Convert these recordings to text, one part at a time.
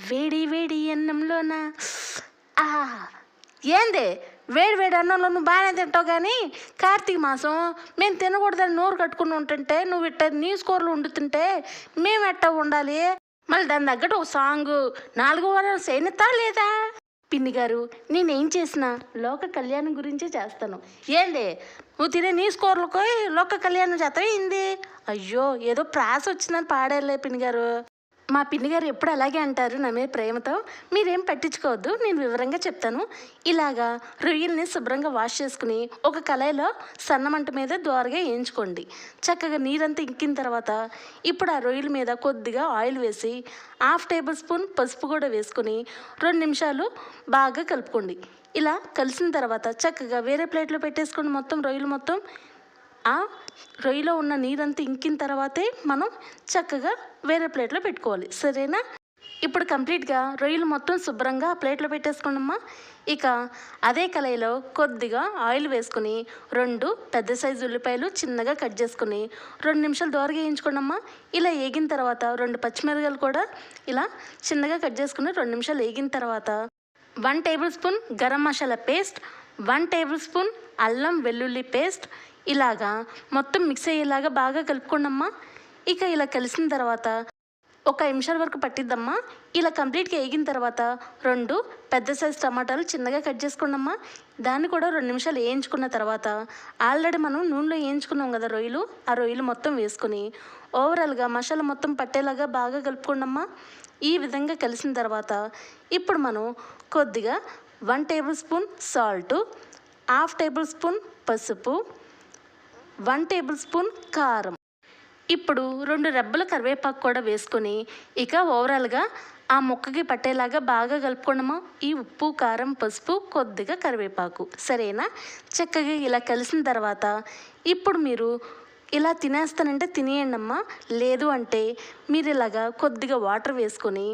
వేడి వేడి అన్నంలోన ఆహా! ఏంది వేడి వేడి అన్నంలో నువ్వు బాగానే తింటావు కానీ కార్తీక మాసం మేము తినకూడదని నోరు కట్టుకుని ఉంటుంటే నువ్వు ఇట్ట నీసు కూరలు వండుతుంటే మేము ఎట్టా ఉండాలి? మళ్ళీ దాని తగ్గట్టు ఒక సాంగు 4 వారాలు చేయనిత్తా లేదా? పిన్ని గారు, నేనేం చేసినా లోక కళ్యాణం గురించే చేస్తాను. ఏంది నువ్వు తినే నీసు కూరలకు లోక కళ్యాణం చేస్తావా ఏంది? అయ్యో, ఏదో ప్రాస వచ్చిందని పాడారులే పిన్ని గారు. మా పిన్ని గారు ఎప్పుడు అలాగే అంటారు నా మీద ప్రేమతో. మీరేం పట్టించుకోవద్దు, నేను వివరంగా చెప్తాను. ఇలాగా రొయ్యల్ని శుభ్రంగా వాష్ చేసుకుని ఒక కళాయిలో సన్నమంట మీద దోరగా వేయించుకోండి. చక్కగా నీరంతా ఇంకిన తర్వాత ఇప్పుడు ఆ రొయ్యల మీద కొద్దిగా ఆయిల్ వేసి 1/2 టేబుల్ స్పూన్ పసుపు కూడా వేసుకుని 2 నిమిషాలు బాగా కలుపుకోండి. ఇలా కలిసిన తర్వాత చక్కగా వేరే ప్లేట్లో పెట్టేసుకోండి. మొత్తం రొయ్యలు మొత్తం ఆ రొయ్యలో ఉన్న నీరంతా ఇంకిన తర్వాతే మనం చక్కగా వేరే ప్లేట్లో పెట్టుకోవాలి, సరేనా? ఇప్పుడు కంప్లీట్గా రొయ్యలు మొత్తం శుభ్రంగా ఆ ప్లేట్లో పెట్టేసుకోండమ్మా. ఇక అదే కళాయిలో కొద్దిగా ఆయిల్ వేసుకుని 2 పెద్ద సైజు ఉల్లిపాయలు చిన్నగా కట్ చేసుకుని 2 నిమిషాలు దోరగా వేయించుకోండమ్మా. ఇలా వేగిన తర్వాత 2 పచ్చిమిరపకాయలు కూడా ఇలా చిన్నగా కట్ చేసుకుని 2 నిమిషాలు వేగిన తర్వాత 1 tablespoon garam masala paste, 1 tablespoon అల్లం వెల్లుల్లి పేస్ట్ ఇలాగా మొత్తం మిక్స్ అయ్యేలాగా బాగా కలుపుకోండమ్మా. ఇక ఇలా కలిసిన తర్వాత 1 నిమిషాల వరకు పట్టిద్దమ్మా. ఇలా కంప్లీట్గా వేగిన తర్వాత 2 పెద్ద సైజు టమాటాలు చిన్నగా కట్ చేసుకోండమ్మా. దాన్ని కూడా 2 నిమిషాలు వేయించుకున్న తర్వాత ఆల్రెడీ మనం నూనెలో వేయించుకున్నాం కదా రొయ్యలు, ఆ రొయ్యలు మొత్తం వేసుకుని ఓవరాల్గా మసాలా మొత్తం పట్టేలాగా బాగా కలుపుకోండమ్మా. ఈ విధంగా కలిసిన తర్వాత ఇప్పుడు మనం కొద్దిగా 1 table spoon salt, 1/2 table spoon పసుపు, 1 టేబుల్ స్పూన్ కారం, ఇప్పుడు 2 రెబ్బల కరివేపాకు కూడా వేసుకొని ఇక ఓవరాల్గా ఆ ముక్కకి పట్టేలాగా బాగా కలుపుకోండమ్మా. ఈ ఉప్పు కారం పసుపు కొద్దిగా కరివేపాకు, సరేనా? చక్కగా ఇలా కలిసిన తర్వాత ఇప్పుడు మీరు ఇలా తినేస్తానంటే తినేయండి అమ్మా. లేదు అంటే మీరు ఇలాగా కొద్దిగా వాటర్ వేసుకొని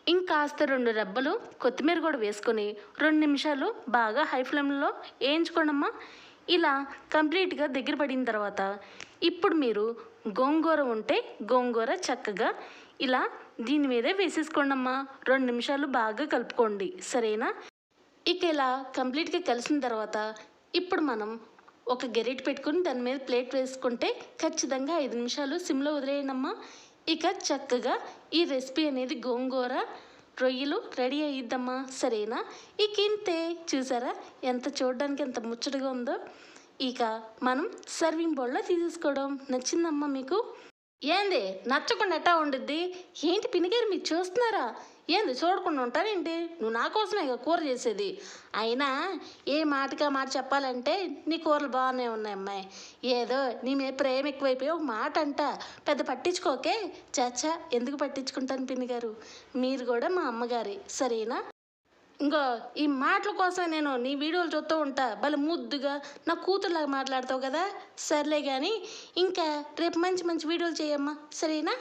ఇంకాస్త 2 రెబ్బలు కొత్తిమీర కూడా వేసుకొని 2 నిమిషాలు బాగా హై ఫ్లేమ్లో వేయించుకోండమ్మా. ఇలా కంప్లీట్గా దగ్గర పడిన తర్వాత ఇప్పుడు మీరు గోంగూర ఉంటే గోంగూర చక్కగా ఇలా దీని మీదే వేసేసుకోండమ్మా. 2 నిమిషాలు బాగా కలుపుకోండి, సరేనా? ఇక ఇలా కంప్లీట్గా కలిసిన తర్వాత ఇప్పుడు మనం ఒక గెరిట పెట్టుకుని దాని మీద ప్లేట్ వేసుకుంటే ఖచ్చితంగా 5 నిమిషాలు సిమ్లో వదిలేయండమ్మా. ఇక చక్కగా ఈ రెసిపీ అనేది గోంగూర రొయ్యలు రెడీ అయ్యిద్దమ్మా, సరేనా? ఇక ఇంతే, చూసారా ఎంత చూడడానికి ఎంత ముచ్చటగా ఉందో. ఇక మనం సర్వింగ్ బౌల్లో తీసేసుకోవడం. నచ్చిందమ్మా మీకు? ఏంది నచ్చకుండా ఎట్టా ఉండిద్ది? ఏంటి పినిగారు మీరు చూస్తున్నారా? ఏంది చూడకుండా ఉంటారేంటి? నువ్వు నా కోసమే ఇక కూర చేసేది. అయినా ఏ మాటగా మాట చెప్పాలంటే నీ కూరలు బాగానే ఉన్నాయి అమ్మాయి. ఏదో నీ మీద ప్రేమ ఎక్కువైపోయి ఒక మాట అంట, పెద్ద పట్టించుకోకే. చాచా, ఎందుకు పట్టించుకుంటాను పిన్నిగారు, మీరు కూడా మా అమ్మగారి, సరేనా? ఇంకో ఈ మాటల కోసం నేను నీ వీడియోలు చూస్తూ ఉంటా, భలే ముద్దుగా నా కూతురులాగా మాట్లాడతావు కదా. సర్లే కానీ ఇంకా రేపు మంచి మంచి వీడియోలు చేయమ్మా, సరేనా?